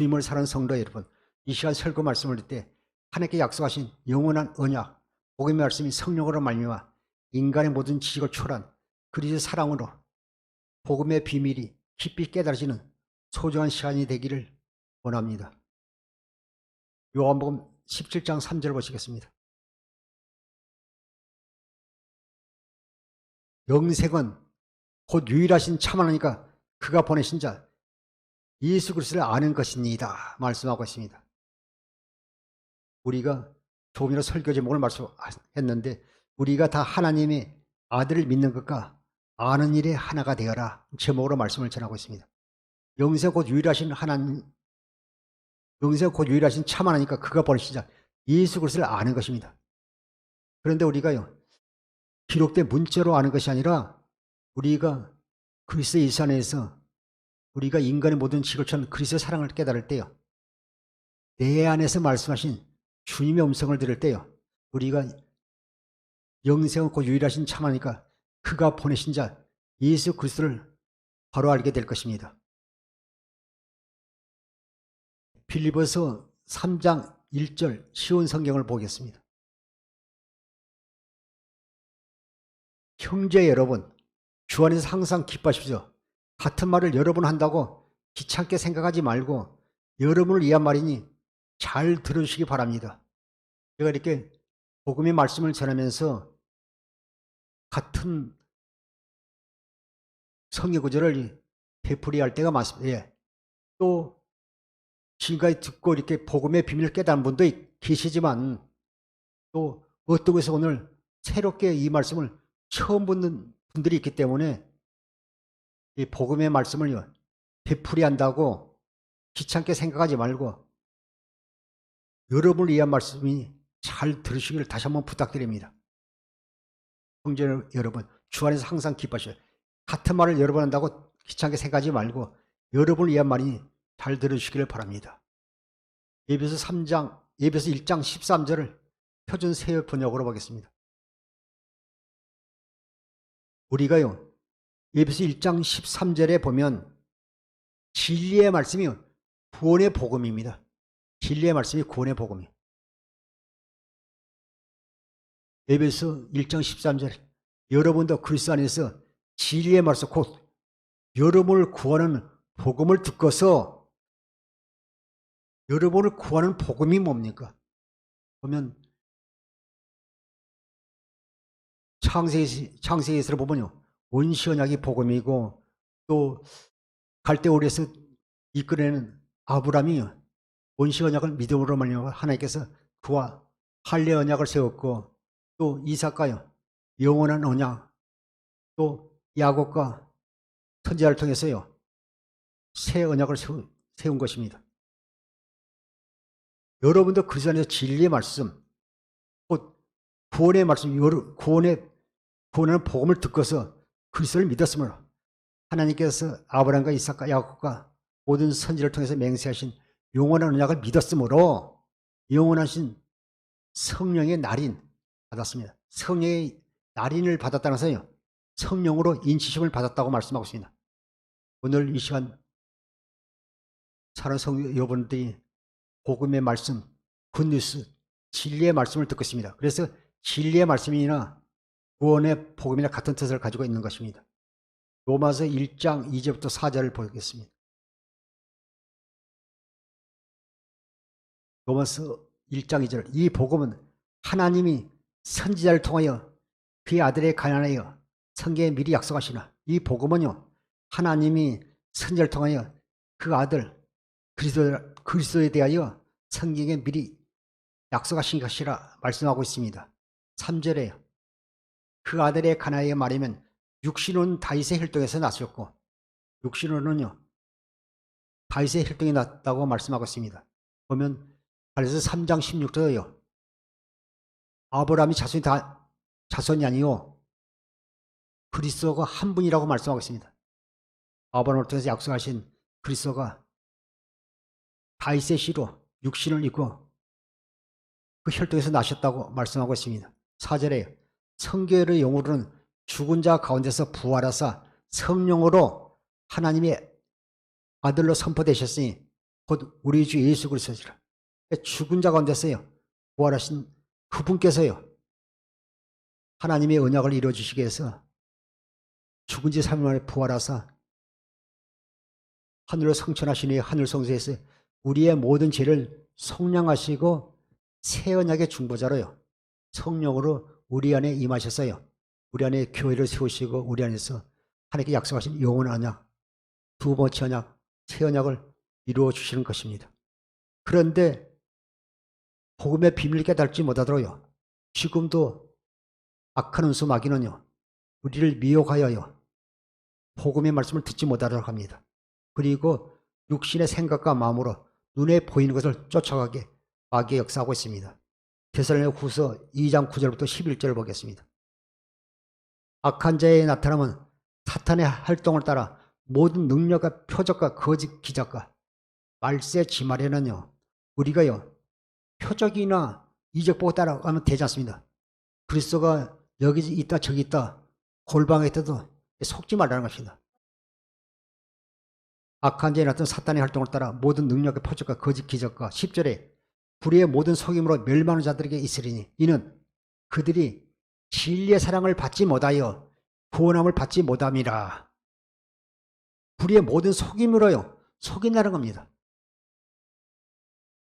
주님을 사는 성도 여러분, 이 시간 설교 말씀을 드릴 때 하나님께 약속하신 영원한 언약, 복음의 말씀이 성령으로 말미암아 인간의 모든 지식을 초월한 그리스도의 사랑으로 복음의 비밀이 깊이 깨달아지는 소중한 시간이 되기를 원합니다. 요한복음 17장 3절 보시겠습니다. 영생은 곧 유일하신 참 하나님과 그가 보내신 자 예수 그리스도를 아는 것입니다. 말씀하고 있습니다. 우리가 조금이나 설교 제목을 말씀했는데 우리가 다 하나님의 아들을 믿는 것과 아는 일에 하나가 되어라 제목으로 말씀을 전하고 있습니다. 영생 곧 유일하신 하나님, 영생 곧 유일하신 참 하나님과 그가 보내신 자 예수 그리스도를 아는 것입니다. 그런데 우리가요, 기록된 문자로 아는 것이 아니라 우리가 그리스도 예수 안에서 우리가 인간의 모든 지식을 초월한 그리스도의 사랑을 깨달을 때요, 내 안에서 말씀하신 주님의 음성을 들을 때요, 우리가 영생은 곧 유일하신 참 하나님과 그가 보내신 자 예수 그리스도를 바로 알게 될 것입니다. 빌립보서 3장 1절 쉬운 성경을 보겠습니다. 형제 여러분, 주 안에서 항상 기뻐하십시오. 같은 말을 여러 번 한다고 귀찮게 생각하지 말고 여러분을 위한 말이니 잘 들으시기 바랍니다. 제가 이렇게 복음의 말씀을 전하면서 같은 성경 구절을 되풀이할 때가 많습니다. 예. 또 지금까지 듣고 이렇게 복음의 비밀을 깨달은 분도 계시지만 또 어떤 곳에서 오늘 새롭게 이 말씀을 처음 듣는 분들이 있기 때문에 이 복음의 말씀을 되풀이한다고 귀찮게 생각하지 말고 여러분을 위한 말씀이 잘 들으시기를 다시 한번 부탁드립니다. 형제 여러분, 주 안에서 항상 기뻐하셔요. 같은 말을 여러 번 한다고 귀찮게 생각하지 말고 여러분을 위한 말이 잘 들으시기를 바랍니다. 에베소 1장 13절을 표준 새 번역으로 보겠습니다. 우리가요, 에베소 1장 13절에 보면 진리의 말씀이 구원의 복음입니다. 진리의 말씀이 구원의 복음이에요. 에베소 1장 13절, 여러분도 그리스도 안에서 진리의 말씀 곧 여러분을 구하는 복음을 듣고서, 여러분을 구하는 복음이 뭡니까? 보면 창세기에서 보면요, 원시 언약이 복음이고 또 갈대오리에서 이끌어내는 아브라함이 원시 언약을 믿음으로 말미암아 하나님께서 그와 할례 언약을 세웠고, 또 이삭과 영원한 언약, 또 야곱과 선지자를 통해서요 새 언약을 세운 것입니다. 여러분도 그리스도 안에서 진리의 말씀, 곧 구원의 말씀, 구원하는 복음을 듣고서 그리스도를 믿었으므로 하나님께서 아브라함과 이삭과 야곱과 모든 선지를 통해서 맹세하신 영원한 언약을 믿었으므로 영원하신 성령의 날인 받았습니다. 성령의 날인을 받았다는 것은요, 성령으로 인치심을 받았다고 말씀하고 있습니다. 오늘 이 시간 사랑하는 성도 여러분들이 복음의 말씀, 굿뉴스, 진리의 말씀을 듣고 있습니다. 그래서 진리의 말씀이나 구원의 복음이나 같은 뜻을 가지고 있는 것입니다. 로마서 1장 2절부터 4절을 보겠습니다. 로마서 1장 2절, 이 복음은 하나님이 선지자를 통하여 그의 아들에 관하여 성경에 미리 약속하시나, 이 복음은요 하나님이 선지자를 통하여 그 아들 그리스도에 대하여 성경에 미리 약속하신 것이라 말씀하고 있습니다. 3절에요, 그 아들에 관하여 말하면 육신은 다윗의 혈통에서 났었고, 육신으로는요 다윗의 혈통이 났다고 말씀하고 있습니다. 보면 그래서 3장 16절에요, 아브라함이 자손이 아니요 그리스도가 한 분이라고 말씀하고 있습니다. 아브라함을 통해서 약속하신 그리스도가 다윗의 씨로 육신을 입고 그 혈통에서 나셨다고 말씀하고 있습니다. 4절에 성결의 영으로는 죽은 자 가운데서 부활하사 성령으로 하나님의 아들로 선포되셨으니 곧 우리 주 예수 그리스도시라. 죽은 자 가운데서요 부활하신 그분께서요 하나님의 언약을 이루어주시기 위해서 죽은 지 3일 만에 부활하사 하늘로 성천하시니 하늘 성소에서 우리의 모든 죄를 속량하시고 새 언약의 중보자로요 성령으로 우리 안에 임하셨어요. 우리 안에 교회를 세우시고 우리 안에서 하나님께 약속하신 영원한 언약, 두 번째 언약, 새 언약을 이루어 주시는 것입니다. 그런데 복음의 비밀을 깨닫지 못하더라요 지금도 악한 원수 마귀는요 우리를 미혹하여요 복음의 말씀을 듣지 못하도록 합니다. 그리고 육신의 생각과 마음으로 눈에 보이는 것을 쫓아가게 마귀의 역사하고 있습니다. 데살로니가후서 2장 9절부터 11절을 보겠습니다. 악한 자의 나타남은 사탄의 활동을 따라 모든 능력과 표적과 거짓 기적과 말세 지말에는요 우리가요 표적이나 이적 보고 따라가면 되지 않습니다. 그리스도가 여기 있다 저기 있다 골방에 있다도 속지 말라는 것입니다. 악한 자에 나타난 사탄의 활동을 따라 모든 능력의 표적과 거짓 기적과 10절에 불의의 모든 속임으로 멸망하는 자들에게 있으리니 이는 그들이 진리의 사랑을 받지 못하여 구원함을 받지 못함이라. 불의의 모든 속임으로요 속인다는 겁니다.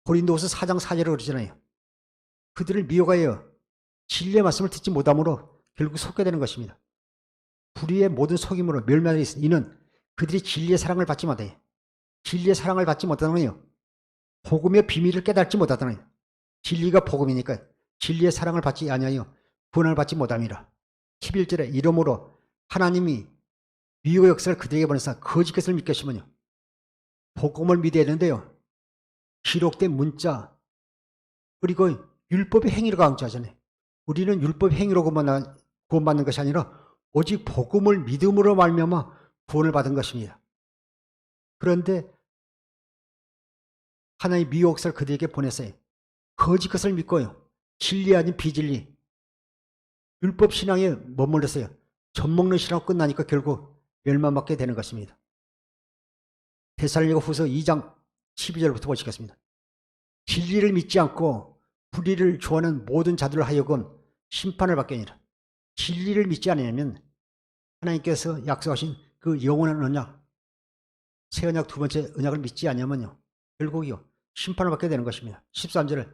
고린도후서 4장 4절에 그러잖아요. 그들을 미혹하여 진리의 말씀을 듣지 못함으로 결국 속게 되는 것입니다. 불의의 모든 속임으로 멸망하여 있으니 이는 그들이 진리의 사랑을 받지 못해. 진리의 사랑을 받지 못하면요 복음의 비밀을 깨닫지 못하다는 진리가 복음이니까 진리의 사랑을 받지 아니하여 구원을 받지 못함이라. 11절에 이러므로 하나님이 미혹의 역사를 그들에게 보내사 거짓 것을 믿게 하시면요 복음을 믿어야 되는데요 기록된 문자 그리고 율법의 행위를 강조하잖아요. 우리는 율법의 행위로 구원받는 것이 아니라 오직 복음을 믿음으로 말미암아 구원을 받은 것입니다. 그런데 하나님의 미혹 역사를 그들에게 보냈어요. 거짓 것을 믿고요 진리 아닌 비진리 율법 신앙에 머물렀어요. 젖먹는 신앙 끝나니까 결국 멸망받게 되는 것입니다. 데살로니가후서 2장 12절부터 보시겠습니다. 진리를 믿지 않고 불의를 좋아하는 모든 자들을 하여금 심판을 받게 하니라. 진리를 믿지 않으면 하나님께서 약속하신 그 영원한 언약 새 언약 두 번째 언약을 믿지 않으면요 결국이요 심판을 받게 되는 것입니다. 13절에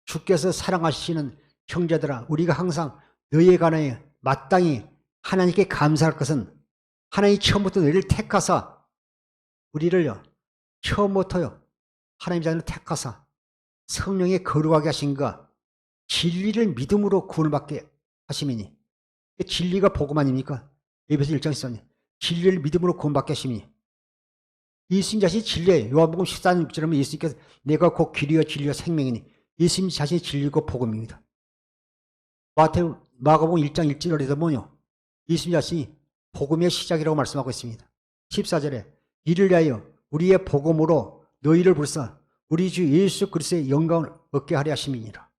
주께서 사랑하시는 형제들아 우리가 항상 너희에 관하여 마땅히 하나님께 감사할 것은 하나님이 처음부터 너희를 택하사 우리를요 처음부터요 하나님 자녀를 택하사 성령에 거룩하게 하신가 진리를 믿음으로 구원을 받게 하심이니 진리가 복음 아닙니까? 에베소 1장 14절 진리를 믿음으로 구원받게 하심이니 예수님 자신이 진리예요. 요한복음 14장 6절에 예수님께서 내가 곧 길이요 진리요 생명이니 예수님 자신이 진리고 복음입니다. 마가복음 1장 1절에도 뭐요? 예수님 자신이 복음의 시작이라고 말씀하고 있습니다. 14절에 이를 위하여 우리의 복음으로 너희를 부르사 우리 주 예수 그리스도의 영광을 얻게 하려 하심이니라.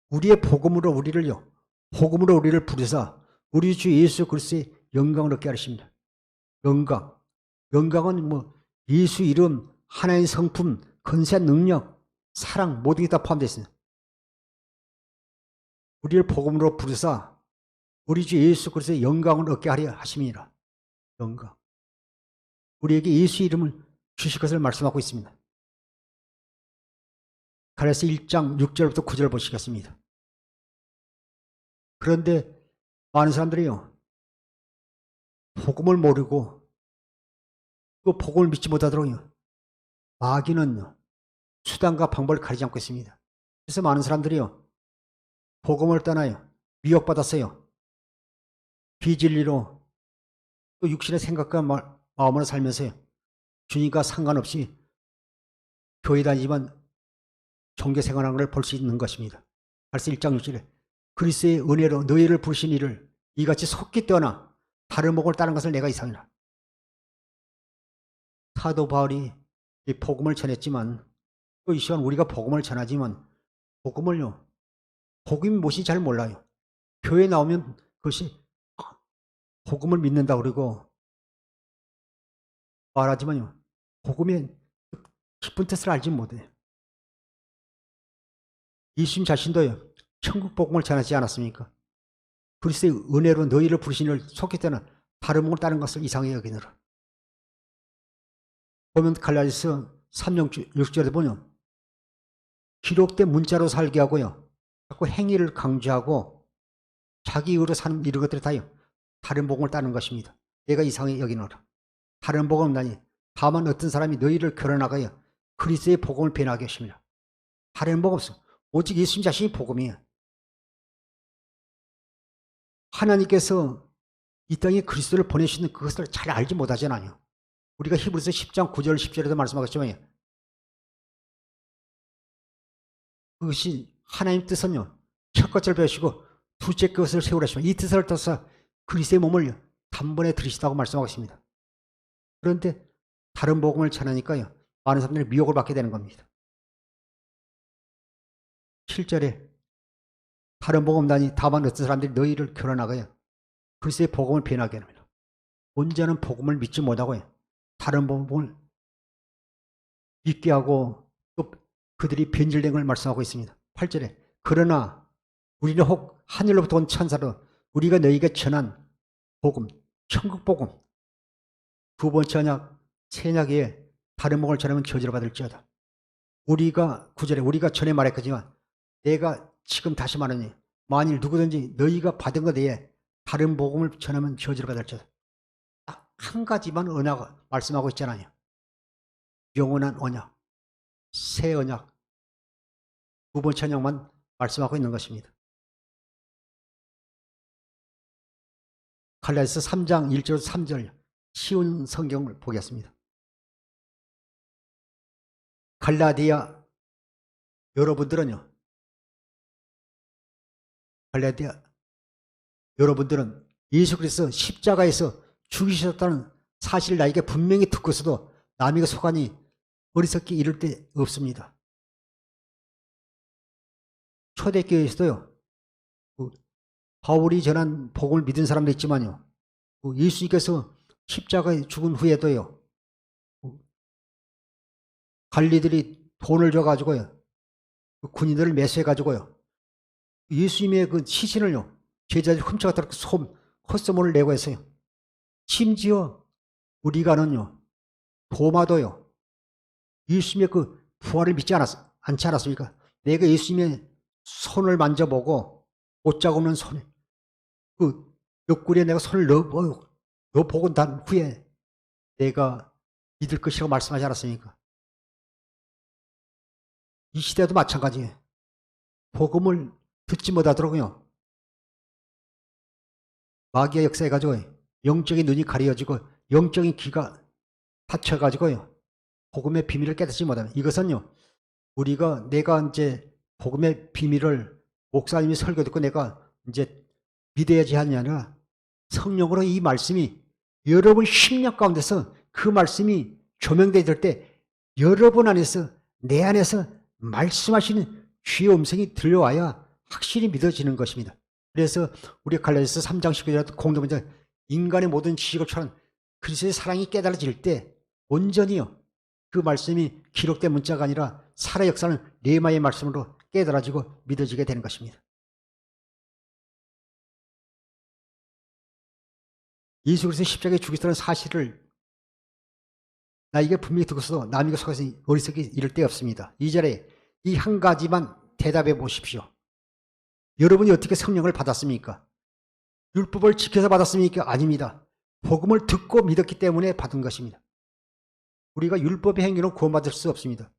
우리의 복음으로 우리를요 복음으로 우리를 부르사 우리 주 예수 그리스도의 영광을 얻게 하십니다. 영광은 뭐 예수 이름, 하나님의 성품, 건세 능력, 사랑 모든 게 다 포함되어 있습니다. 우리를 복음으로 부르사 우리 주 예수 그리스도의 영광을 얻게 하려 하심이니라. 영광. 우리에게 예수 이름을 주실 것을 말씀하고 있습니다. 갈라디아서 1장 6절부터 9절 보시겠습니다. 그런데 많은 사람들이요 복음을 모르고 그 복음을 믿지 못하도록요 마귀는요 수단과 방법을 가리지 않고 있습니다. 그래서 많은 사람들이요 복음을 떠나요 미혹받았어요. 비진리로 또 육신의 생각과 마음으로 살면서요 주님과 상관없이 교회 다니지만 종교 생활하는 걸 볼 수 있는 것입니다. 갈라디아서 1장 6절에 그리스도의 은혜로 너희를 부르신 이를 이같이 속기 떠나 다른 목을 따른 것을 내가 이상이라. 사도 바울이 이 복음을 전했지만 또 이 시간 우리가 복음을 전하지만 복음을요 복음이 무엇인지 잘 몰라요. 교회에 나오면 그것이 복음을 믿는다 그러고 말하지만요, 복음의 깊은 뜻을 알지 못해요. 예수님 자신도요, 천국 복음을 전하지 않았습니까? 그리스도의 은혜로 너희를 부르신 이를 속히 때는 다른 복음을 따른 것을 이상히 여기느라. 보면 갈라디아서 3장 6절에 보면 기록된 문자로 살게 하고요, 자꾸 행위를 강조하고 자기 의로 사는 이런 것들이 다요, 다른 복음을 따르는 것입니다. 내가 이상히 여기노라. 다른 복음은 나니 다만 어떤 사람이 너희를 결혼하가요 그리스도의 복음을 변하게 하십니다. 다른 복음 없어. 오직 예수님 자신이 복음이에요. 하나님께서 이 땅에 그리스도를 보내시는 그것을 잘 알지 못하잖아요. 우리가 히브리서 10장 9절 10절에도 말씀하셨지만 그것이 하나님 뜻은요, 첫 것을 배우시고 둘째 것을 세우라시면 이 뜻을 떠서 그리스도의 몸을 단번에 들이시다고 말씀하고 있습니다. 그런데 다른 복음을 전하니까요, 많은 사람들이 미혹을 받게 되는 겁니다. 7절에 다른 복음단이 다만 어떤 사람들이 너희를 결혼하고요 그리스도의 복음을 변하게 합니다. 온전한 복음을 믿지 못하고요, 다른 복음을 믿게 하고 또 그들이 변질된 걸 말씀하고 있습니다. 8절에 그러나 우리는 혹 하늘로부터 온 천사로 우리가 너희에게 전한 복음, 천국 복음, 두 번째 언약, 새 언약에 다른 복음을 전하면 저주를 받을지어다. 우리가 9절에 우리가 전에 말했거지만 내가 지금 다시 말하니 만일 누구든지 너희가 받은 것 외에 다른 복음을 전하면 저주를 받을지어다. 딱 한 가지만 언약 말씀하고 있잖아요. 영원한 언약, 새 언약, 두 번째 언약만 말씀하고 있는 것입니다. 갈라디아서 3장 1절 3절 쉬운 성경을 보겠습니다. 갈라디아 여러분들은요, 갈라디아 여러분들은 예수 그리스도 십자가에서 죽이셨다는 사실을 나에게 분명히 듣고서도 남에게 속아니 어리석게 이를 데 없습니다. 초대교회에서도요, 바울이 전한 복음을 믿은 사람도 있지만요, 예수님께서 십자가에 죽은 후에도요, 관리들이 돈을 줘가지고요, 군인들을 매수해가지고요, 예수님의 그 시신을요, 제자들이 훔쳐갔다고 헛소문을 내고 했어요. 심지어 우리가 아는요, 도마도요, 예수님의 그 부활을 믿지 않지 않았습니까? 내가 예수님의 손을 만져보고 옷자국 없는 손에 그 옆구리에 내가 손을 넣어보고 난 후에 내가 믿을 것이라고 말씀하지 않았습니까? 이 시대도 마찬가지예요. 복음을 듣지 못하도록요, 마귀의 역사해가지고 영적인 눈이 가려지고 영적인 귀가 닫혀가지고요, 복음의 비밀을 깨닫지 못하면, 이것은요, 내가 이제 복음의 비밀을 목사님이 설교 듣고 내가 이제 믿어야지 하느냐 아니라 성령으로 이 말씀이 여러분 심령 가운데서 그 말씀이 조명되어 때 여러분 안에서 내 안에서 말씀하시는 주의 음성이 들려와야 확실히 믿어지는 것입니다. 그래서 우리 갈라디아서 3장 19절에 공동문장 인간의 모든 지식을 초월한 그리스도의 사랑이 깨달아질 때 온전히요, 그 말씀이 기록된 문자가 아니라 살아 역사는 레마의 말씀으로 깨달아지고 믿어지게 되는 것입니다. 예수 그리스도 십자가에 죽으셨다는 사실을 나에게 분명히 듣고서도 남에게 속아서 어리석게 이를 데 없습니다. 2절에 이 한 가지만 대답해 보십시오. 여러분이 어떻게 성령을 받았습니까? 율법을 지켜서 받았습니까? 아닙니다. 복음을 듣고 믿었기 때문에 받은 것입니다. 우리가 율법의 행위로 구원받을 수 없습니다.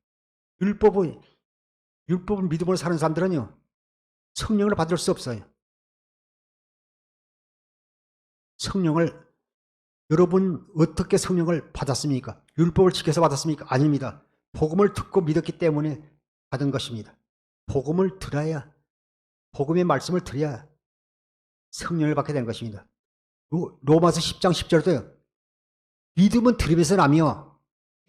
율법을 믿음으로 사는 사람들은요, 성령을 받을 수 없어요. 여러분 어떻게 성령을 받았습니까? 율법을 지켜서 받았습니까? 아닙니다. 복음을 듣고 믿었기 때문에 받은 것입니다. 복음을 들어야, 복음의 말씀을 들어야 성령을 받게 된 것입니다. 로마서 10장 10절도요. 믿음은 들음에서 나며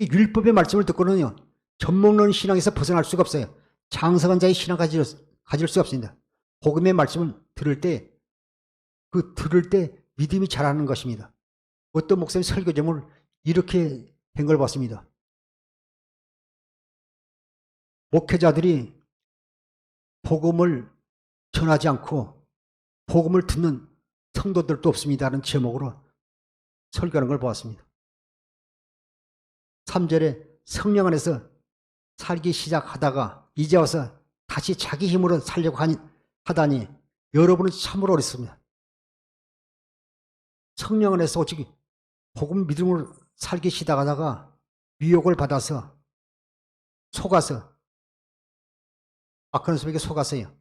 율법의 말씀을 듣고는요, 젖먹는 신앙에서 벗어날 수가 없어요. 장성한 자의 신앙 가질 수 없습니다. 복음의 말씀을 들을 때 믿음이 자라는 것입니다. 어떤 목사님 설교 제목을 이렇게 걸 봤습니다. 목회자들이 복음을 전하지 않고 복음을 듣는 성도들도 없습니다라는 제목으로 설교하는 걸 보았습니다. 3절에 성령 안에서 살기 시작하다가 이제 와서 다시 자기 힘으로 살려고 하다니 여러분은 참으로 어렵습니다. 성령 안에서 오직 복음 믿음으로 살기 시작하다가 미혹을 받아서 속아서 악한 습에게 속아서요.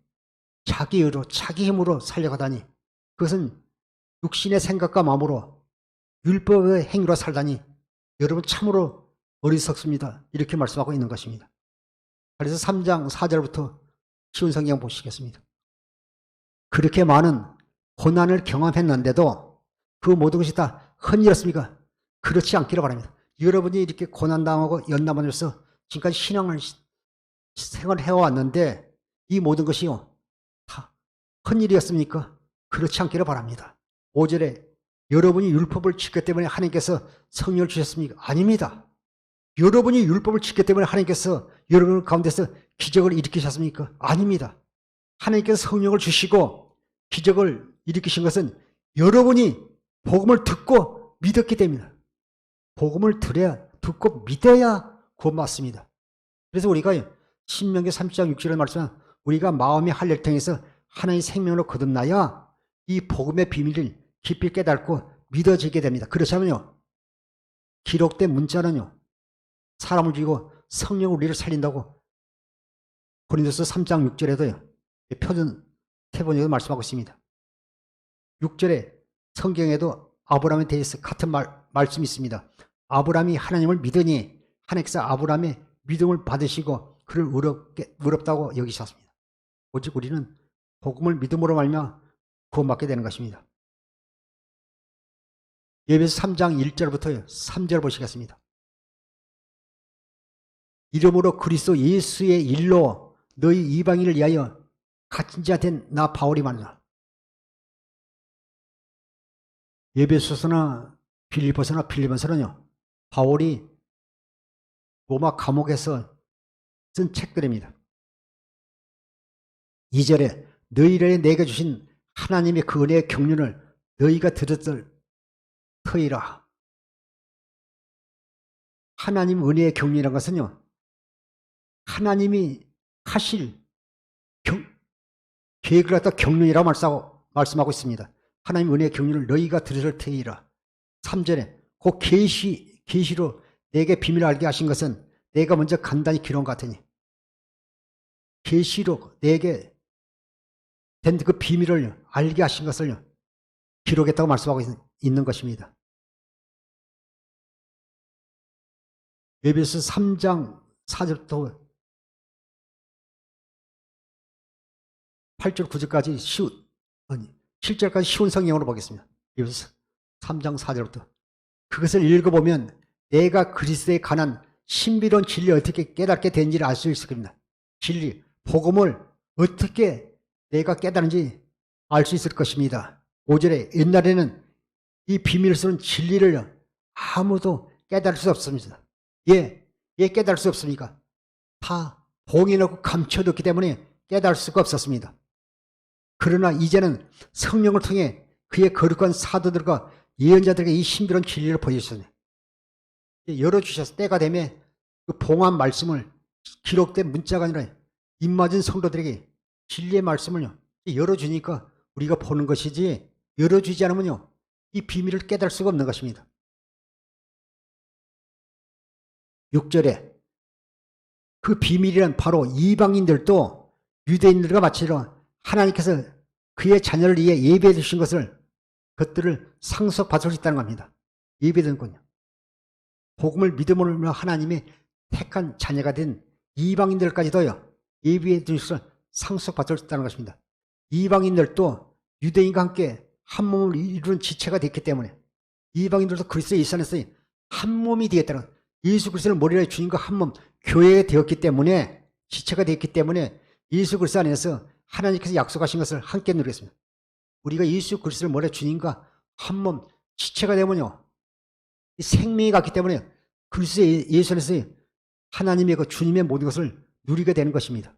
자기 의로 자기 힘으로 살려고 하다니 그것은 육신의 생각과 마음으로 율법의 행위로 살다니 여러분 참으로 어리석습니다. 이렇게 말씀하고 있는 것입니다. 그래서 3장 4절부터 쉬운 성경 보시겠습니다. 그렇게 많은 고난을 경험했는데도 그 모든 것이 다 헛일이었습니까? 그렇지 않기를 바랍니다. 여러분이 이렇게 고난당하고 연남하면서 지금까지 신앙을 생활해왔는데 이 모든 것이요 다 헛일이었습니까? 그렇지 않기를 바랍니다. 5절에 여러분이 율법을 지켰기 때문에 하나님께서 성령을 주셨습니까? 아닙니다. 여러분이 율법을 지켰기 때문에 하나님께서 여러분 가운데서 기적을 일으키셨습니까? 아닙니다. 하나님께서 성령을 주시고 기적을 일으키신 것은 여러분이 복음을 듣고 믿었기 때문입니다. 복음을 듣고 믿어야 구원받습니다. 그래서 우리가 신명기 30장 6절에 말씀한 우리가 마음의 할례통에서 하나님의 생명으로 거듭나야 이 복음의 비밀을 깊이 깨닫고 믿어지게 됩니다. 그렇지 않으면요 기록된 문자는요 사람을 죽이고 성령 우리를 살린다고 고린도서 3장 6절에도요 표준 태본에도 말씀하고 있습니다. 6절에 성경에도 아브라함에 대해서 같은 말씀이 있습니다. 아브라함이 하나님을 믿으니 하나님께서 아브라함의 믿음을 받으시고 그를 의롭다고 여기셨습니다. 오직 우리는 복음을 믿음으로 말미암아 구원받게 되는 것입니다. 에베소 3장 1절부터 3절 보시겠습니다. 이름으로 그리스도 예수의 일로 너희 이방인을 위하여 갇힌 자 된 나 바울이 말이다. 에베소서나 빌립보서나 빌립보서는요 바울이 로마 감옥에서 쓴 책들입니다. 2절에 너희를 내게 주신 하나님의 그 은혜의 경륜을 너희가 들었을 터이라. 하나님 은혜의 경륜이라는 것은요 하나님이 하실 계획을 갖다 경륜이라고 말씀하고 있습니다. 하나님 은혜의 경륜을 너희가 들으실 터이라. 3절에 그 계시로 내게 비밀을 알게 하신 것은 내가 먼저 간단히 기록한 것 같으니 계시로 내게 된 그 비밀을 알게 하신 것을 기록했다고 말씀하고 있는 것입니다. 에베소 3장 4절부터 8절 9절까지 7절까지 쉬운 성경으로 보겠습니다. 에베소 3장 4절부터 그것을 읽어보면 내가 그리스도에 관한 신비로운 진리를 어떻게 깨닫게 된지를 알 수 있을 겁니다. 진리, 복음을 어떻게 내가 깨달은지 알 수 있을 것입니다. 5절에 옛날에는 이 비밀을 쓰는 진리를 아무도 깨달을 수 없습니다. 예 깨달을 수 없습니까? 다 봉인하고 감춰뒀기 때문에 깨달을 수가 없었습니다. 그러나 이제는 성령을 통해 그의 거룩한 사도들과 예언자들에게 이 신비로운 진리를 보여주셨네요. 열어주셔서 때가 되면 그 봉한 말씀을 기록된 문자가 아니라 입맞은 성도들에게 진리의 말씀을 열어주니까 우리가 보는 것이지 열어주지 않으면요 이 비밀을 깨달을 수가 없는 것입니다. 6절에 그 비밀이란 바로 이방인들도 유대인들과 마찬가지로 하나님께서 그의 자녀를 위해 예배해 주신 그것들을 상속받을 수 있다는 겁니다. 예배되는군요. 복음을 믿음으로 하나님의 택한 자녀가 된 이방인들까지도요 예배해 주신 것을 상속받을 수 있다는 것입니다. 이방인들도 유대인과 함께 한 몸을 이루는 지체가 됐기 때문에 이방인들도 그리스도 예수 안에서 한 몸이 되겠다는 예수 그리스도를 머리로 주님과 한 몸 교회가 되었기 때문에 지체가 됐기 때문에 예수 그리스도 안에서 하나님께서 약속하신 것을 함께 누리겠습니다. 우리가 예수 그리스도를 머리로 주님과 한 몸 지체가 되면요 생명이 갔기 때문에 그리스도 예수 안에서 하나님의 그 주님의 모든 것을 누리게 되는 것입니다.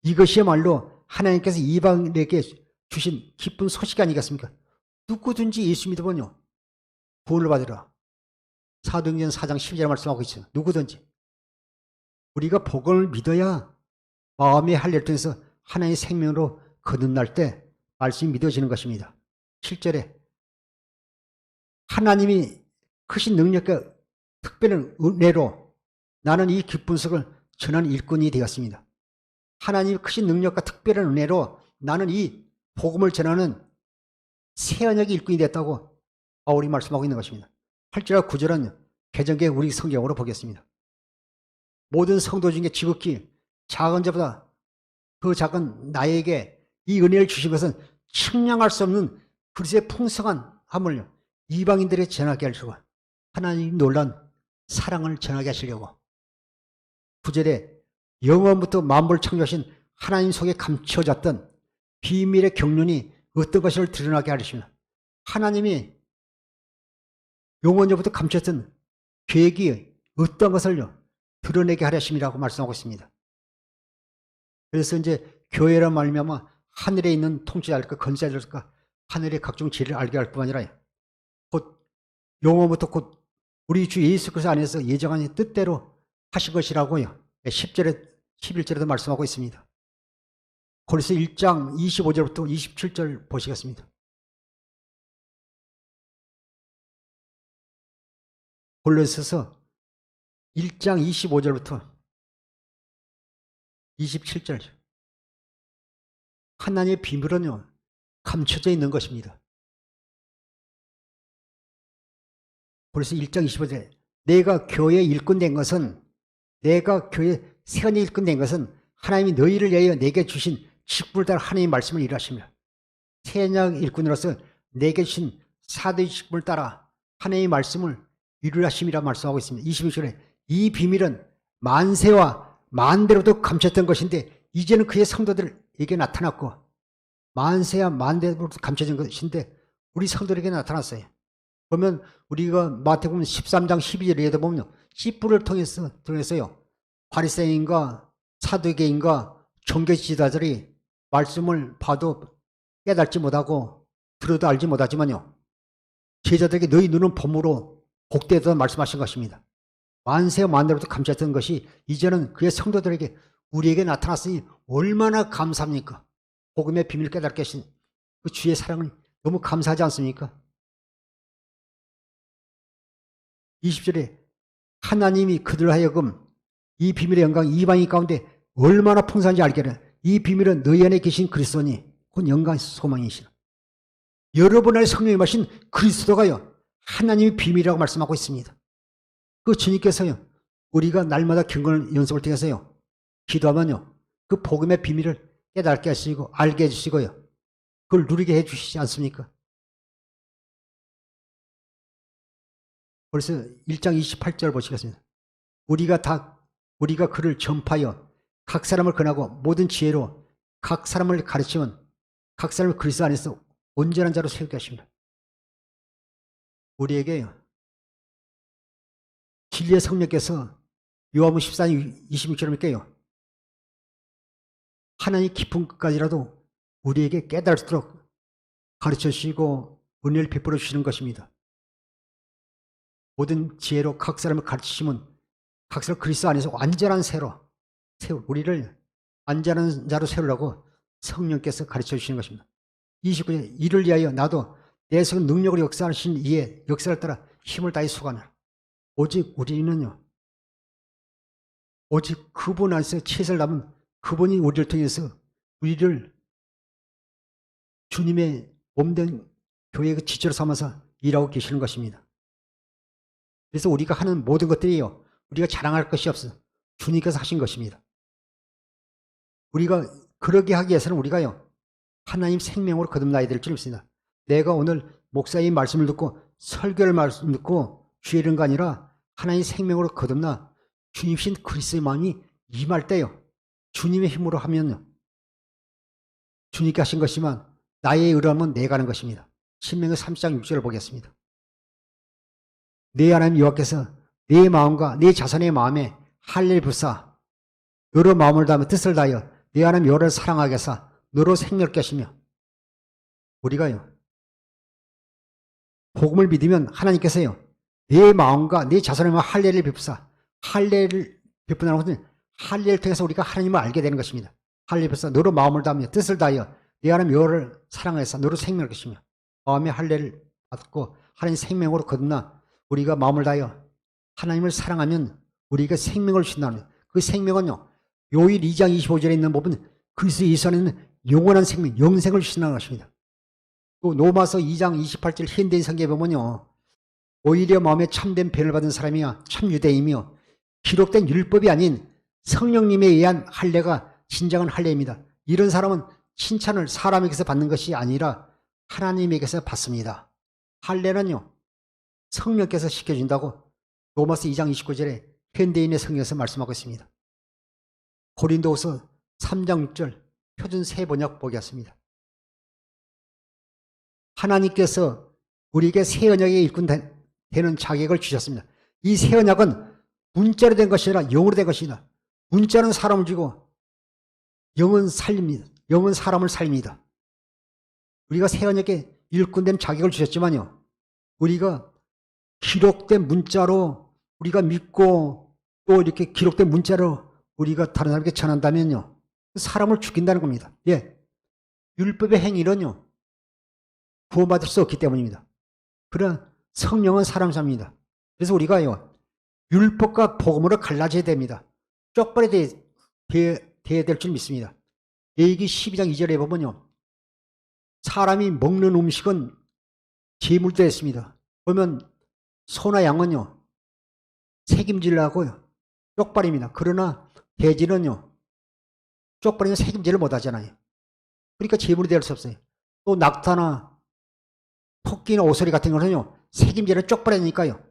이것이야말로 하나님께서 이방인에게 주신 기쁜 소식 아니겠습니까? 누구든지 예수 믿으면요 구원을 받으라. 사도행전 4장 12절에 말씀하고 있어요. 누구든지. 우리가 복음을 믿어야 마음의 할례를 통해서 하나님의 생명으로 거듭날 때 말씀이 믿어지는 것입니다. 7절에 하나님이 크신 능력과 특별한 은혜로 나는 이 기쁜 소식을 전하는 일꾼이 되었습니다. 하나님의 크신 능력과 특별한 은혜로 나는 이 복음을 전하는 새 언약의 일꾼이 됐다고 바울이 말씀하고 있는 것입니다. 8절과 9절은 개정계 우리 성경으로 보겠습니다. 모든 성도 중에 지극히 작은 자보다 그 작은 나에게 이 은혜를 주신 것은 측량할 수 없는 그리스도의 풍성한 함을 이방인들에 전하게 하시고 하나님 놀란 사랑을 전하게 하시려고 9절에 영원부터 만물을 창조하신 하나님 속에 감춰졌던 비밀의 경륜이 어떤 것을 드러나게 하십니다. 하나님이 영원전부터 감췄던 계획이 어떤 것을 드러내게 하려심이라고 말씀하고 있습니다. 그래서 이제 교회란 말미암아 하늘에 있는 통치자들과 건세자들과 하늘의 각종 지혜를 알게 할 뿐만 아니라 곧 영원부터 곧 우리 주 예수 그리스도 안에서 예정한 뜻대로 하신 것이라고요. 10절에 11절에도 말씀하고 있습니다. 고린도서 1장 25절부터 27절 보시겠습니다. 고린도서 1장 25절부터 27절. 하나님의 비밀은요 감춰져 있는 것입니다. 그래서 1장 25절에 내가 교회의 일꾼 된 것은 내가 교회 세원의 일꾼 된 것은 하나님이 너희를 위하여 내게 주신 직분을 따라 하나님의 말씀을 일하십니다. 세언약 일꾼으로서 내게 주신 사도의 직분을 따라 하나님의 말씀을 이루하심이라 말씀하고 있습니다. 26절에 이 비밀은 만세와 만대로도 감췄던 것인데 이제는 그의 성도들에게 나타났고 만세와 만대로도 감춰진 것인데 우리 성도들에게 나타났어요. 그러면 우리가 마태복음 13장 12절에도 보면 씨뿔을 통해서요 바리새인과 사두개인과 종교 지도자들이 말씀을 봐도 깨닫지 못하고 들어도 알지 못하지만요 제자들에게 너희 눈은 봄으로 복되다 말씀하신 것입니다. 만세와 만대로도 감췄던 것이 이제는 그의 성도들에게 우리에게 나타났으니 얼마나 감사합니까? 복음의 비밀을 깨닫게 하신 그 주의 사랑은 너무 감사하지 않습니까? 20절에 하나님이 그들 하여금 이 비밀의 영광 이방인 가운데 얼마나 풍성한지 알게 하라. 이 비밀은 너희 안에 계신 그리스도니 곧 영광의 소망이시라. 여러분 안에 성령이 마신 그리스도가요 하나님의 비밀이라고 말씀하고 있습니다. 그 주님께서요 우리가 날마다 경건 연습을 통해서요 기도하면요 그 복음의 비밀을 깨닫게 하시고 알게 해주시고요 그걸 누리게 해주시지 않습니까? 벌써 1장 28절 보시겠습니다. 우리가 그를 전파하여 각 사람을 권하고 모든 지혜로 각 사람을 가르치면 각 사람을 그리스도 안에서 온전한 자로 세우게 하십니다. 우리에게요 진리의 성령께서 요한복음 14장 26절에 하나님 깊은 끝까지라도 우리에게 깨달도록 가르쳐 주시고 은혜를 베풀어 주시는 것입니다. 모든 지혜로 각 사람을 가르치시면 각 사람 그리스도 안에서 완전한 우리를 완전한 자로 세우려고 성령께서 가르쳐 주시는 것입니다. 29절 이를 위하여 나도 내 속에 능력으로 역사하신 이의 역사를 따라 힘을 다해 수고하노라. 오직 우리는요 오직 그분 안에서 최선을 다하면 그분이 우리를 통해서 우리를 주님의 몸된 교회의 그 지체로 삼아서 일하고 계시는 것입니다. 그래서 우리가 하는 모든 것들이요 우리가 자랑할 것이 없어 주님께서 하신 것입니다. 우리가 그러게 하기 위해서는 우리가요 하나님 생명으로 거듭나야 될 줄 믿습니다. 내가 오늘 목사의 말씀을 듣고 설교를 말씀 듣고 주의 이른가 아니라 하나님 생명으로 거듭나 주님신 그리스도의 마음이 임할 때요 주님의 힘으로 하면요 주님께 하신 것이지만 나의 의로함은 내가 하는 것입니다. 신명기 3장 6절을 보겠습니다. 내 하나님 여호와께서 네 마음과 네 자손의 마음에 할례 불사 너로 마음을 다하며 뜻을 다하여 네 하나님 여호와를 사랑하게 하사 너로 생명케 하시며. 우리가요 복음을 믿으면 하나님께서요 내 마음과 내 자손의 마음 할례를 베푸사. 할례를 베푼다는 것은 할례를 통해서 우리가 하나님을 알게 되는 것입니다. 할례 베푸사 너로 마음을 다하며 뜻을 다하여 네 하나님 여호와를 사랑하사 너로 생명을 것이며. 마음의 할례를 받고 하나님 생명으로 거듭나 우리가 마음을 다하여 하나님을 사랑하면 우리가 생명을 주신다는 그 생명은요 요일 2장 25절에 있는 부분 그리스도 예수 안에 있는 영원한 생명 영생을 주신다는 것입니다. 또 로마서 2장 28절 현대인 성경에 보면요 오히려 마음에 참된 변을 받은 사람이야 참 유대이며 기록된 율법이 아닌 성령님에 의한 할례가 진정한 할례입니다. 이런 사람은 칭찬을 사람에게서 받는 것이 아니라 하나님에게서 받습니다. 할례는요 성령께서 시켜준다고 로마서 2장 29절에 현대인의 성경에서 말씀하고 있습니다. 고린도후서 3장 6절 표준 새 번역 보겠습니다. 하나님께서 우리에게 새 언약의 일꾼 되는 자격을 주셨습니다. 이 새 언약은 문자로 된 것이 아니라 영으로 된 것이다. 문자는 사람을 주고 영은 살립니다. 영은 사람을 살립니다. 우리가 새 언약의 일꾼 된 자격을 주셨지만요. 우리가 기록된 문자로 우리가 믿고 또 이렇게 기록된 문자로 우리가 다른 사람에게 전한다면요. 사람을 죽인다는 겁니다. 예. 율법의 행위는요. 구원받을 수 없기 때문입니다. 그러나 성령은 사람 삽니다. 그래서 우리가요. 율법과 복음으로 갈라져야 됩니다. 쪽발이 돼야 될 줄 믿습니다. 레위기 12장 2절에 보면요. 사람이 먹는 음식은 제물도 했습니다. 보면 소나 양은요. 책임지려고요. 쪽발입니다. 그러나 돼지는요. 쪽발이는 책임질을 못하잖아요. 그러니까 제물이 될 수 없어요. 또 낙타나 토끼나 오소리 같은 거는요. 책임질을 쪽발이니까요.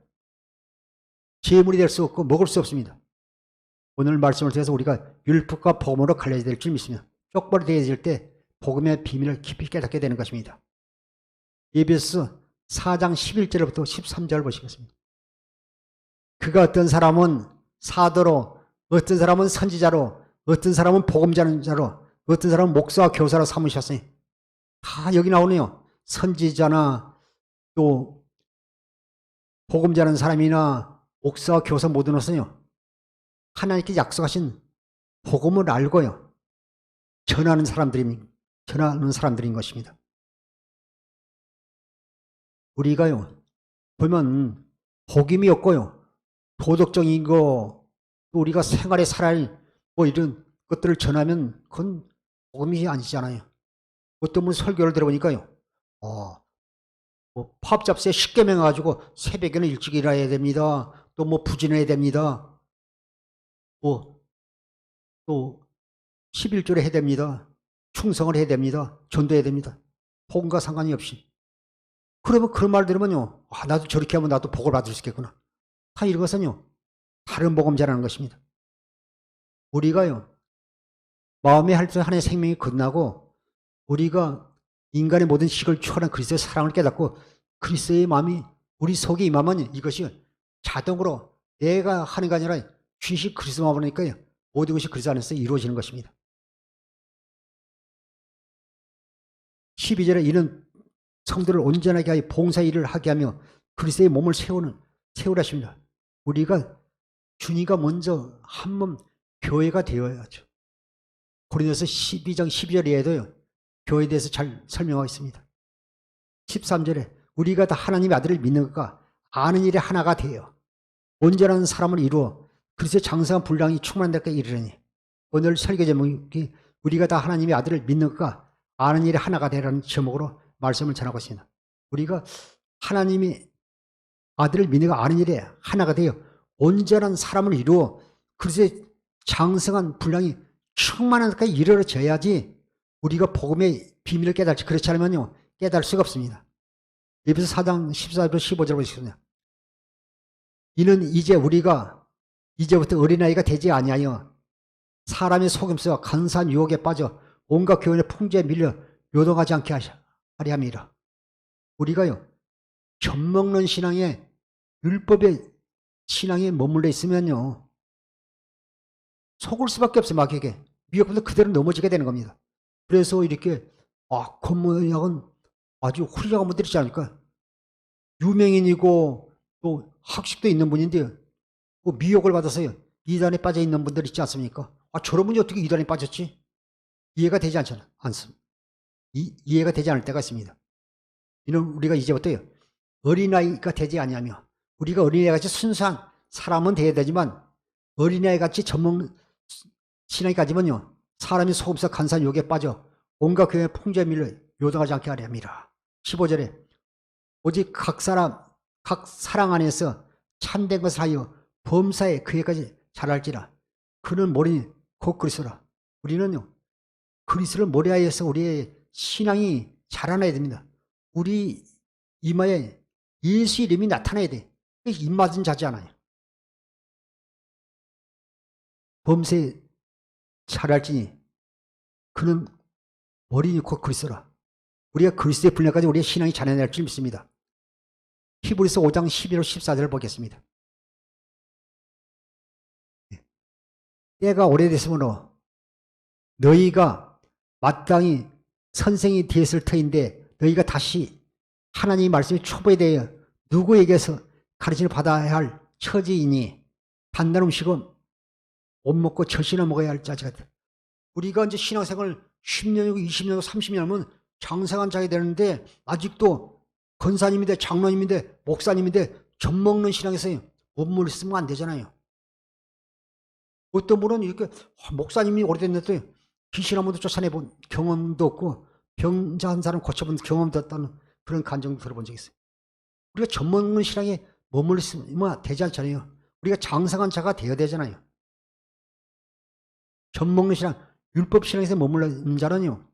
제물이 될 수 없고 먹을 수 없습니다. 오늘 말씀을 통해서 우리가 율법과 복음으로 갈라져야 될 줄 믿습니다. 쪽발이 되어질 때 복음의 비밀을 깊이 깨닫게 되는 것입니다. 에베소서 4장 11절부터 13절 보시겠습니다. 그가 어떤 사람은 사도로, 어떤 사람은 선지자로, 어떤 사람은 복음 전자로, 어떤 사람은 목사와 교사로 삼으셨으니 다 여기 나오네요. 선지자나 또 복음 전하는 사람이나 목사와 교사 모든 것은요. 하나님께 약속하신 복음을 알고요. 전하는 사람들인 것입니다. 우리가요. 보면 복음이 없고요. 도덕적인 거, 또 우리가 생활에 살아야 뭐 이런 것들을 전하면 그건 복음이 아니잖아요. 어떤 분 설교를 들어보니까요. 뭐 파업잡세 10계명 해가지고 새벽에는 일찍 일어나야 됩니다. 또 뭐 부진해야 됩니다. 또 11조를 해야 됩니다. 충성을 해야 됩니다. 전도해야 됩니다. 복음과 상관이 없이. 그러면 그런 말 들으면요. 나도 저렇게 하면 나도 복을 받을 수 있겠구나. 다 이런 것은요. 다른 복음 전하는 것입니다. 우리가요. 마음의 할때 하나의 생명이 끝나고 우리가 인간의 모든 식을 초월한 그리스도의 사랑을 깨닫고 그리스도의 마음이 우리 속에 임하면 이것이 자동으로 내가 하는 게 아니라 주신 그리스도 마음을 하니까요. 모든 것이 그리스도 안에서 이루어지는 것입니다. 12절에 이는 성도를 온전하게 하여 봉사 일을 하게 하며 그리스도의 몸을 세우라십니다. 우리가 주님과 먼저 한 몸 교회가 되어야죠. 고린도서 12장 12절에도요. 교회에 대해서 잘 설명하고 있습니다. 13절에 우리가 다 하나님의 아들을 믿는 것과 아는 일에 하나가 되어 온전한 사람을 이루어 그리스도의 장성한 분량이 충만한 데까지 이르려니. 오늘 설교 제목이 우리가 다 하나님의 아들을 믿는 것과 아는 일에 하나가 되라는 제목으로 말씀을 전하고 있습니다. 우리가 하나님의 아들을 믿는 것 아는 일에 하나가 되어 온전한 사람을 이루어 그리스도의 장성한 분량이 충만한 데까지 이르러져야지 우리가 복음의 비밀을 깨달지. 그렇지 않으면요 깨달을 수가 없습니다. 에베소 4장 14절 15절 보시겠습니다. 이는 이제 우리가 이제부터 어린아이가 되지 아니하여 사람의 속임수와 간사한 유혹에 빠져 온갖 교훈의 풍조에 밀려 요동하지 않게 하려 함이라. 우리가요 젖먹는 신앙에 율법의 신앙에 머물러 있으면요, 속을 수밖에 없어요. 마귀에게. 미혹부터 그대로 넘어지게 되는 겁니다. 그래서 이렇게 권모약은 아주 훌륭한 분들이 있지 않을까. 유명인이고 또 학식도 있는 분인데 뭐 미혹을 받아서요 이단에 빠져 있는 분들 있지 않습니까? 저런 분이 어떻게 이단에 빠졌지? 이해가 되지 않습니다. 이해가 되지 않을 때가 있습니다. 이는 우리가 이제부터요 어린아이가 되지 아니하며, 우리가 어린아이같이 순수한 사람은 되어야 되지만 어린아이같이 전문 신앙이 가지면요 사람이 속음서 간사한 욕에 빠져 온갖 교회의 풍조에 밀려 요동하지 않게 하려 함이라. 15절에 오직 각 사랑 안에서 참된 것을 하여 범사에 그에까지 잘할지라. 그는 모르니 곧 그리스도라. 우리는요 그리스도를 모래하여서 우리의 신앙이 자라나야 됩니다. 우리 이마에 예수 이름이 나타나야 돼. 입맞은 자지 않아요. 범사에 잘할지니 그는 머리니 곧 그리스도라. 우리가 그리스도의 분량까지 우리의 신앙이 자라날 줄 믿습니다. 히브리서 5장 11절 14절을 보겠습니다. 때가 오래됐으므로 너희가 마땅히 선생이 되었을 터인데 너희가 다시 하나님의 말씀의 초보에 대해 누구에게서 가르침을 받아야 할 처지이니 단단한 음식은 못 먹고 젖이나 먹어야 할 자지가 돼. 우리가 이제 신앙생활 10년이고 20년이고 30년 하면 장성한 자가 되는데 아직도 권사님인데 장로님인데 목사님인데 젖 먹는 신앙에서 몸을 쓰면 안 되잖아요. 어떤 분은 이렇게 목사님이 오래됐는데 귀신 한 번도 쫓아내본 경험도 없고 병자한 사람 고쳐본 경험도 없다는 그런 간증도 들어본 적이 있어요. 우리가 젖 먹는 신앙에 머물러 있으면 되지 않잖아요. 우리가 장성한 자가 되어야 되잖아요. 젖 먹는 신앙, 율법 신앙에서 머물러 있는 자는요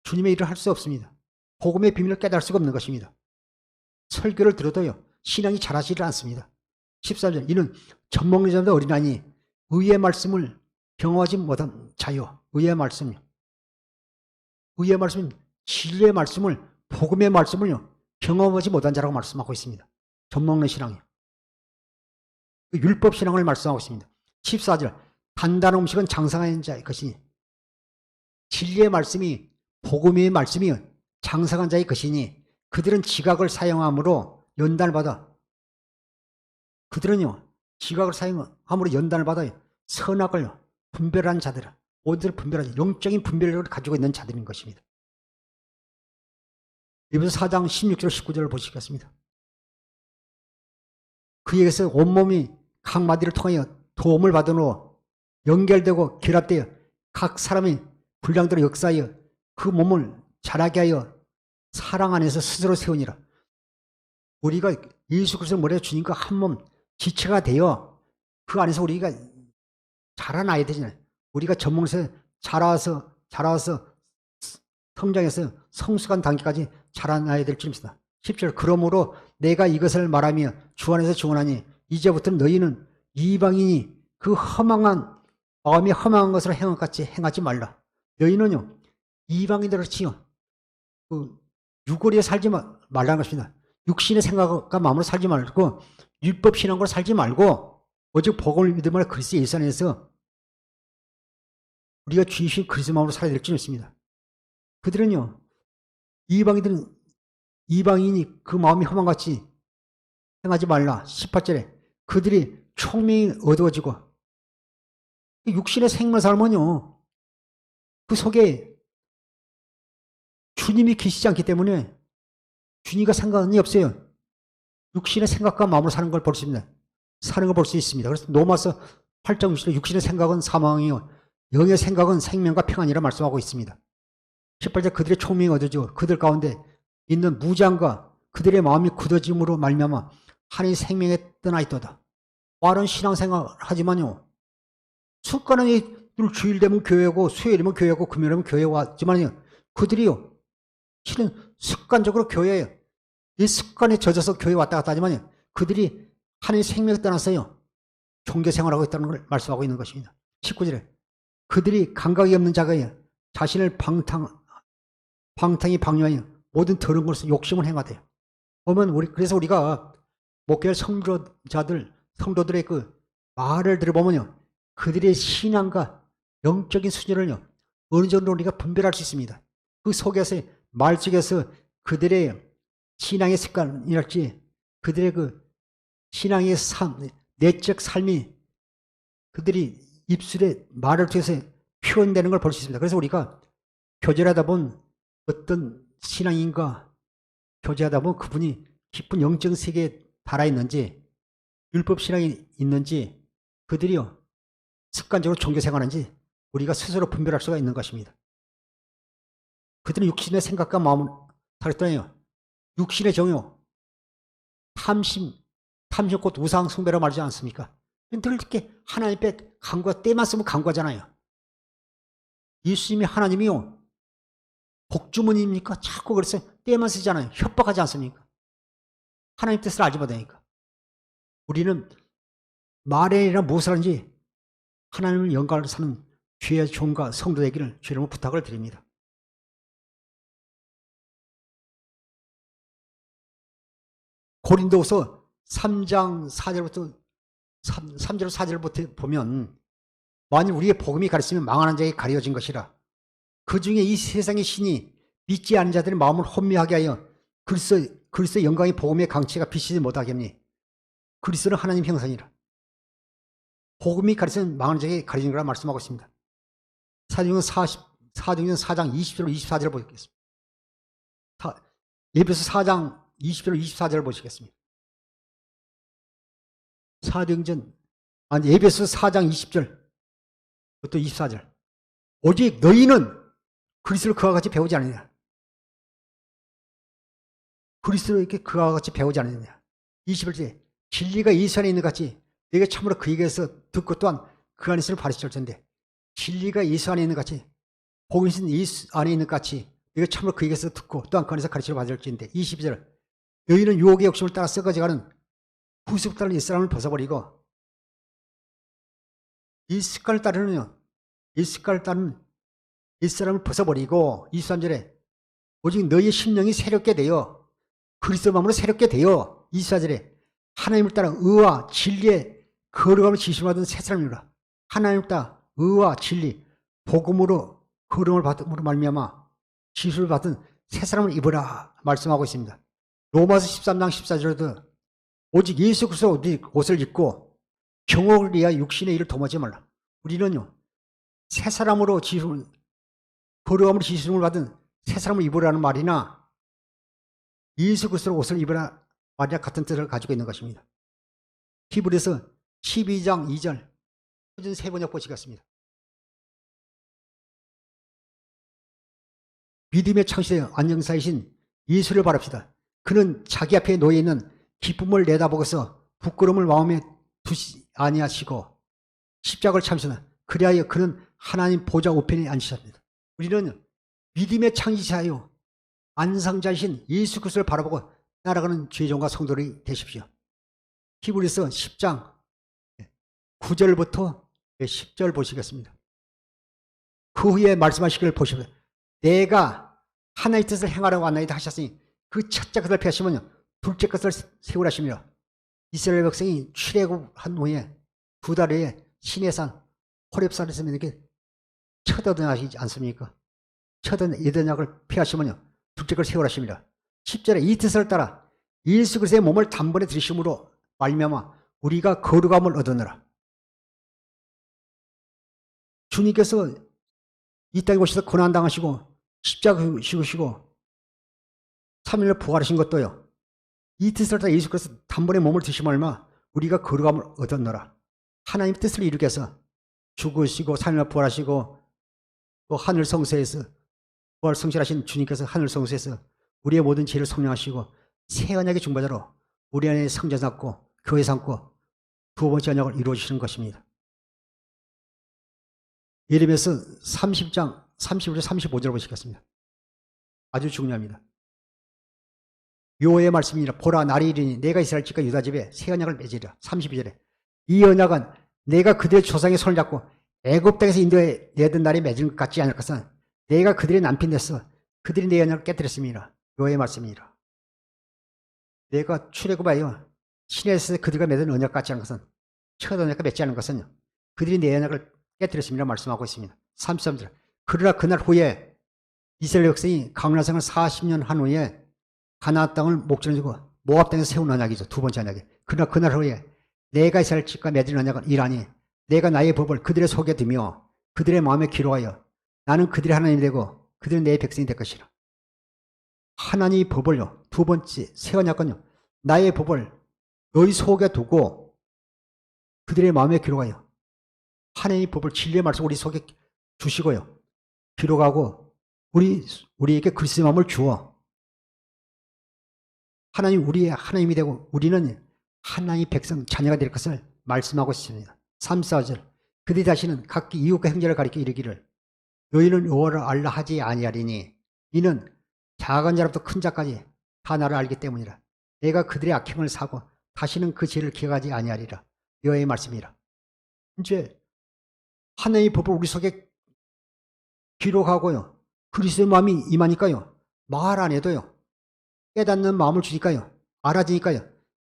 주님의 일을 할 수 없습니다. 복음의 비밀을 깨달을 수가 없는 것입니다. 설교를 들어도요 신앙이 자라지를 않습니다. 14절 이는 젖 먹는 자보다 어린아니 의의 말씀을 경험하지 못한 자요. 의의 말씀요. 의의 말씀은 진리의 말씀을, 복음의 말씀을요 경험하지 못한 자라고 말씀하고 있습니다. 젖 먹는 신앙이요. 율법 신앙을 말씀하고 있습니다. 14절 단단한 음식은 장성한 자의 것이니, 진리의 말씀이, 복음의 말씀이 장성한 자의 것이니 그들은 지각을 사용함으로 연단을 받아. 그들은요 지각을 사용함으로 연단을 받아요. 선악을 분별한 자들, 모두를 분별하지, 영적인 분별력을 가지고 있는 자들인 것입니다. 에베소 4장 16절 19절을 보시겠습니다. 그에게서 온몸이 각 마디를 통하여 도움을 받으므로 연결되고 결합되어 각 사람이 분량대로 역사하여 그 몸을 자라게 하여 사랑 안에서 스스로 세우니라. 우리가 예수 그리스도 머리에 주님과 한 몸 지체가 되어 그 안에서 우리가 자라나야 되잖아요. 우리가 전문에서 자라서 성장해서 성숙한 단계까지 자라나야 될 줄 믿습니다. 10절 그러므로 내가 이것을 말하며 주 안에서 증언하니 이제부터는 너희는 이방인이 그 허망한 마음이 허망한 것을 행한 같이 행하지 말라. 너희는요 이방인들같이요 그 유고리에 살지 말라는 것입니다. 육신의 생각과 마음으로 살지 말고 율법 신앙으로 살지 말고 오직 복음을 믿음으로 그리스도 예수 안에서 우리가 주이신 그리스도 마음으로 살아야 될 줄 믿습니다. 그들은요 이방인이 그 마음이 허망같이 행하지 말라. 18절에 그들이 총명이 어두워지고 육신의 생명을 살면요 그 속에 주님이 계시지 않기 때문에 주님과 상관이 없어요. 육신의 생각과 마음으로 사는 걸 볼 수 있습니다. 사는 걸 볼 수 있습니다. 그래서 로마서 8장 60절 육신의 생각은 사망이요 영의 생각은 생명과 평안이라 말씀하고 있습니다. 18절 그들의 총명이 어두워지고 그들 가운데 있는 무장과 그들의 마음이 굳어짐으로 말미암아 하나님의 생명에 떠나있도다. 빠른 신앙생활 하지만요 습관은 주일 되면 교회고 수요일이면 교회고 금요일이면 교회 왔지만요 그들이요 실은 습관적으로 교회에 이 습관에 젖어서 교회 왔다 갔다 하지만 그들이 하나님의 생명을 떠나서요 종교생활하고 있다는 걸 말씀하고 있는 것입니다. 19절에 그들이 감각이 없는 자가요 자신을 방탕히 방뇨하여 모든 더러운 것을 욕심을 행하대요. 보면 그래서 우리가 목회할 성도자들 성도들의 그 말을 들어보면요, 그들의 신앙과 영적인 수준을요 어느 정도 우리가 분별할 수 있습니다. 그 속에서 말 속에서 그들의 신앙의 습관이랄지 그들의 그 신앙의 삶, 내적 삶이 그들이 입술에 말을 통해서 표현되는 걸 볼 수 있습니다. 그래서 우리가 교제하다 보면 어떤 신앙인과 교제하다 보면 그분이 깊은 영적 세계에 달아 있는지 율법 신앙이 있는지 그들이요 습관적으로 종교 생활하는지 우리가 스스로 분별할 수가 있는 것입니다. 그들은 육신의 생각과 마음을 살았더니요 육신의 정요 탐심꽃 우상 숭배라고 말하지 않습니까? 늘 이렇게 하나님 앞에 간구가 때만 쓰면 간구하잖아요. 예수님이 하나님이요 복주머니입니까? 자꾸 그래서 때만 쓰잖아요. 협박하지 않습니까? 하나님 뜻을 알지 못하니까. 우리는 말에 아니라 무엇을 하는지 하나님을 영광을 사는 주의 종과 성도 되기를 주님으로 부탁을 드립니다. 고린도후서 3장 4절부터 3절 4절부터 보면 만일 우리의 복음이 가르치면 망하는 자에게 가려진 것이라 그 중에 이 세상의 신이 믿지 않은 자들의 마음을 혼미하게 하여 그리스도의 영광의 복음의 강체가 비치지 못하게 하니 그리스도는 하나님 형상이라. 복음이 가르치면 망하는 자에게 가려진 거라 말씀하고 있습니다. 사도행전 4장 20절 24절 보겠습니다. 에베소 4장 20절 24절 보시겠습니다. 에베소 4장 20절부터 24절. 오직 너희는 그리스도를 그와 같이 배우지 않느냐. 그리스도에게 그와 같이 배우지 않느냐. 21절. 진리가 예수 안에 있는 것 같이 내가 참으로 그에게서 듣고 또한 그 안에서를 가르칠 텐데 진리가 예수 안에 있는 것 같이 복음이 예수 안에 있는 것 같이 내가 참으로 그에게서 듣고 또한 그 안에서 가르치려 받을지인데 22절. 너희는 유혹의 욕심을 따라 썩어져가는 후습 따른 옛사람을 벗어버리고 이 습관을 따르는요. 이 습관을 따르는 옛사람을 벗어버리고 23절에 오직 너희의 심령이 새롭게 되어 그리스도 마음으로 새롭게 되어 24절에 하나님을 따라 의와 진리의 거룩함을 지심을 받은 새 사람이라. 하나님을 따라 의와 진리 복음으로 거룩함을 받음으로 말미암아 지심을 받은 새 사람을 입으라 말씀하고 있습니다. 로마서 13장 14절에도 오직 예수 그리스도 옷을 입고 경옥을 위하여 육신의 일을 도모하지 말라. 우리는요 새 사람으로 지심을 거룩함으로 지심을 받은 새 사람을 입으라는 말이나 예수 그리스도 옷을 입으라 말이나 같은 뜻을 가지고 있는 것입니다. 히브리서 12장 2절 표준 세번역 보시겠습니다. 믿음의 창시자 안녕사이신 예수를 바랍시다. 그는 자기 앞에 놓여 있는 기쁨을 내다보고서 부끄러움을 마음에 두지 아니하시고 십자가를 참으시나 그리하여 그는 하나님 보좌 우편에 앉으셨습니다. 우리는 믿음의 창시자요 안상자이신 예수 그리스도를 바라보고 따라가는 죄종과 성도들이 되십시오. 히브리서 10장 9절부터 10절 보시겠습니다. 그 후에 말씀하시기를 보시면 내가 하나님의 뜻을 행하라고 왔나이다 하셨으니 그 첫째 것을 폐하시면 둘째 것을 세우라 하시며 이스라엘 백성이 출애굽한 후에 2달 후에 시내산 호렙산에서 이렇게 첫 얻어나시지 않습니까? 첫 얻어나약을 폐하시면요 둘째 것을 세우라 하십니다. 10절에 이 뜻을 따라 예수 그리스도의 몸을 단번에 들이심으로 말미암아 우리가 거룩함을 얻으느라. 주님께서 이 땅에 오셔서 고난당하시고 십자가 지으시고 3일을 부활하신 것도요 이 뜻을 따라 예수 그리스도 단번에 몸을 드시면 얼마 우리가 거룩함을 얻었노라. 하나님의 뜻을 이루기 위해서 죽으시고 3일을 부활하시고 또 하늘 성소에서 부활 성실하신 주님께서 하늘 성소에서 우리의 모든 죄를 성령하시고 새 언약의 중보자로 우리 안에 성전 삼고 교회 삼고 두 번째 언약을 이루어 주시는 것입니다. 예레미야서 30장 31절 35절 보시겠습니다. 아주 중요합니다. 여호와의 말씀이니라. 보라 날이 이르니 내가 이스라엘 집과 유다 집에 새 언약을 맺으리라. 32절에 이 언약은 내가 그들의 조상의 손을 잡고 애굽 땅에서 인도해 내던 날에 맺은 것 같지 않을 것은 내가 그들의 남편 됐어 그들이 내 언약을 깨뜨렸습니다. 여호와의 말씀이니라. 내가 출애굽하여 신에서 그들과 맺은 언약 같지 않은 것은 첫 언약과 맺지 않은 것은 그들이 내 언약을 깨뜨렸습니다 말씀하고 있습니다. 33절. 그러나 그날 후에 이스라엘 백성이 강나성을 40년 한 후에 가나안 땅을 목전에 두고 모압 땅에서 세운 언약이죠. 두 번째 언약이. 그러나 그날 후에 내가 이스라엘 집과 맺은 언약은 이라니 내가 나의 법을 그들의 속에 두며 그들의 마음에 기록하여 나는 그들의 하나님이 되고 그들은 내 백성이 될 것이라. 하나님의 법을요. 두 번째 새 언약은요. 나의 법을 너희 속에 두고 그들의 마음에 기록하여 하나님의 법을 진리의 말씀 우리 속에 주시고요. 기록하고 우리에게 그리스도의 마음을 주어 하나님 우리의 하나님이 되고 우리는 하나님의 백성 자녀가 될 것을 말씀하고 있습니다. 3, 4절. 그들이 다시는 각기 이웃과 형제를 가리켜 이르기를 너희는 여호와를 알라 하지 아니하리니 이는 작은 자로부터 큰 자까지 다 나를 알기 때문이라. 내가 그들의 악행을 사고 다시는 그 죄를 기억하지 아니하리라. 여호와의 말씀이라. 이제 하나님의 법을 우리 속에 기록하고요. 그리스도의 마음이 임하니까요. 말 안 해도요. 깨닫는 마음을 주니까요. 알아지니까요.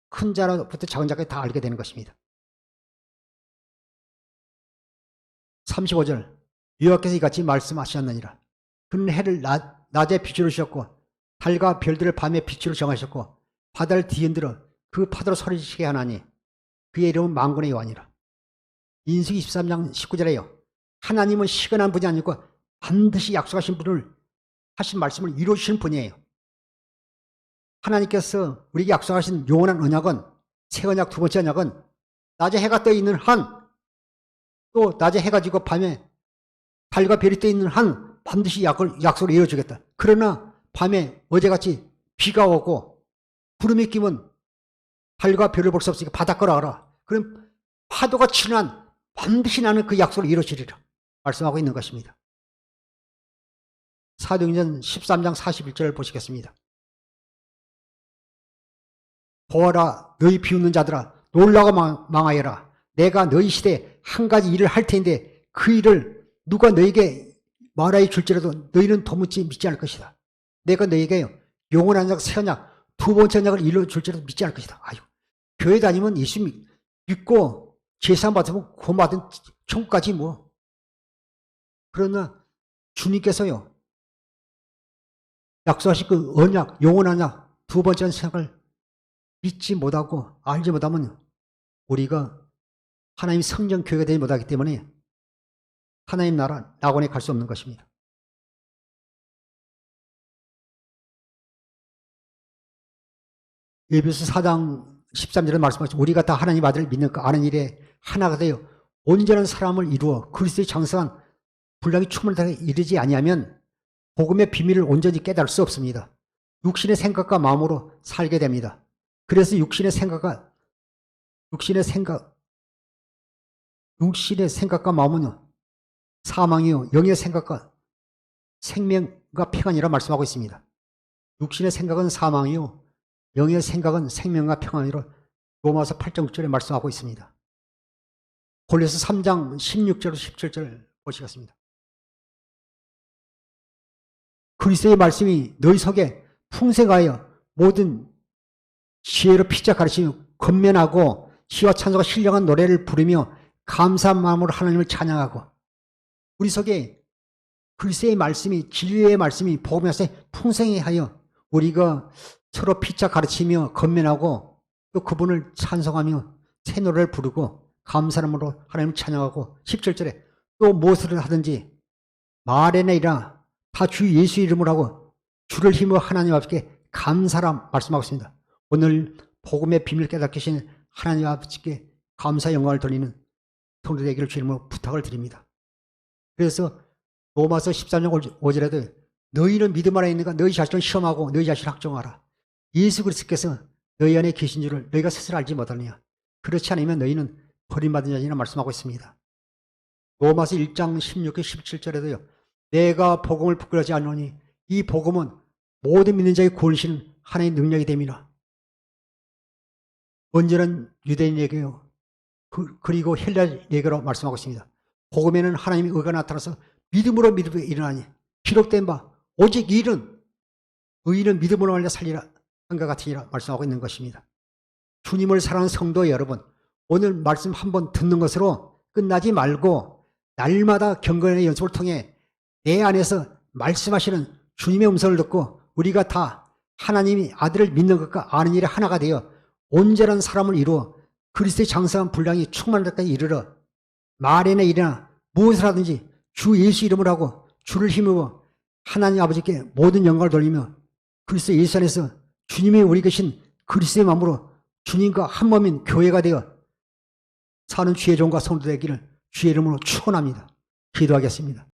큰 자로부터 작은 자까지 다 알게 되는 것입니다. 35절. 여호와께서 이같이 말씀하셨느니라. 그는 해를 낮에 빛으로 주셨고 달과 별들을 밤에 빛으로 정하셨고 바다를 뒤흔들어 그 파도로 소리치게 하나니 그의 이름은 만군의 여호와니라. 민수기 23장 19절에요. 하나님은 시건한 분이 아니고 반드시 약속하신 분을 하신 말씀을 이루시는 분이에요. 하나님께서 우리에게 약속하신 영원한 언약은 새 언약 두 번째 언약은 낮에 해가 떠 있는 한 또 낮에 해가 지고 밤에 달과 별이 떠 있는 한 반드시 약속을 이루어주겠다. 그러나 밤에 어제같이 비가 오고 구름이 끼면 달과 별을 볼 수 없으니까 바닷가로 가라. 그럼 파도가 치는 한 반드시 나는 그 약속을 이루어주리라 말씀하고 있는 것입니다. 사도행전 13장 41절을 보시겠습니다. 보아라 너희 비웃는 자들아 놀라고 망하여라. 내가 너희 시대에 한 가지 일을 할 텐데 그 일을 누가 너에게 말하여 줄지라도 너희는 도무지 믿지 않을 것이다. 내가 너에게 영원한 언약, 새 언약, 두 번째 언약을 이루어줄지라도 믿지 않을 것이다. 아유, 교회 다니면 예수 믿고 제사 받으면 구원받은 천국까지 뭐. 그러나 주님께서요 약속하신 그 언약, 영원한 언약, 두 번째 언약을 믿지 못하고 알지 못하면 우리가 하나님 성전 교회가 되지 못하기 때문에 하나님 나라 낙원에 갈 수 없는 것입니다. 에베소 4장 13절에 말씀하신 우리가 다 하나님 아들을 믿는 그 아는 일에 하나가 되어 온전한 사람을 이루어 그리스도의 장성한 분량이 충만하게 이르지 아니하면 복음의 비밀을 온전히 깨달을 수 없습니다. 육신의 생각과 마음으로 살게 됩니다. 그래서 육신의 생각과 마음은 사망이요 영의 생각과 생명과 평안이라 말씀하고 있습니다. 육신의 생각은 사망이요 영의 생각은 생명과 평안이라 로마서 8장 6절에 말씀하고 있습니다. 골로새 3장 16절 17절 보시겠습니다. 그리스도의 말씀이 너희 속에 풍성하여 모든 지혜로 피자 가르치며 건면하고 시와 찬송과 신령한 노래를 부르며 감사한 마음으로 하나님을 찬양하고 우리 속에 그리스도의 말씀이 진리의 말씀이 복음에서 풍성히 하여 우리가 서로 피차 가르치며 건면하고 또 그분을 찬송하며 새 노래를 부르고 감사함으로 하나님을 찬양하고 17절에 또 무엇을 하든지 말에나 이라 다 주 예수 이름으로 하고 주를 힘으로 하나님 앞에 감사라 말씀하고 있습니다. 오늘 복음의 비밀 깨닫게 하신 하나님 아버지께 감사 영광을 돌리는 성도 되기를 주님으로 부탁을 드립니다. 그래서 로마서 13장 5절에도 너희는 믿음 안에 있는가 너희 자신을 시험하고 너희 자신을 학정하라. 예수 그리스도께서 너희 안에 계신 줄을 너희가 스스로 알지 못하느냐. 그렇지 않으면 너희는 버림받은 자니라 말씀하고 있습니다. 로마서 1장 16절 17절에도요. 내가 복음을 부끄러워하지 않노니 이 복음은 모든 믿는 자의 구원이시는 하나님의 능력이 됨이라. 언제는 유대인에게요. 그리고 헬라에게로 말씀하고 있습니다. 복음에는 하나님의 의가 나타나서 믿음으로 믿음에 일어나니 기록된 바 오직 일은 의인은 믿음으로 말려 살리라 한가 같으니라 말씀하고 있는 것입니다. 주님을 사랑하는 성도 여러분, 오늘 말씀 한번 듣는 것으로 끝나지 말고 날마다 경건의 연습을 통해 내 안에서 말씀하시는 주님의 음성을 듣고 우리가 다 하나님이 아들을 믿는 것과 아는 일에 하나가 되어 온전한 사람을 이루어 그리스도의 장성한 분량이 충만할 때까지 이르러 말이나 일이나 무엇을 하든지 주 예수 이름으로 하고 주를 힘입어 하나님 아버지께 모든 영광을 돌리며 그리스도 예수 안에서 주님이 우리 계신 그리스도의 마음으로 주님과 한 몸인 교회가 되어 사는 주의 종과 성도 되기를 주의 이름으로 축원합니다. 기도하겠습니다.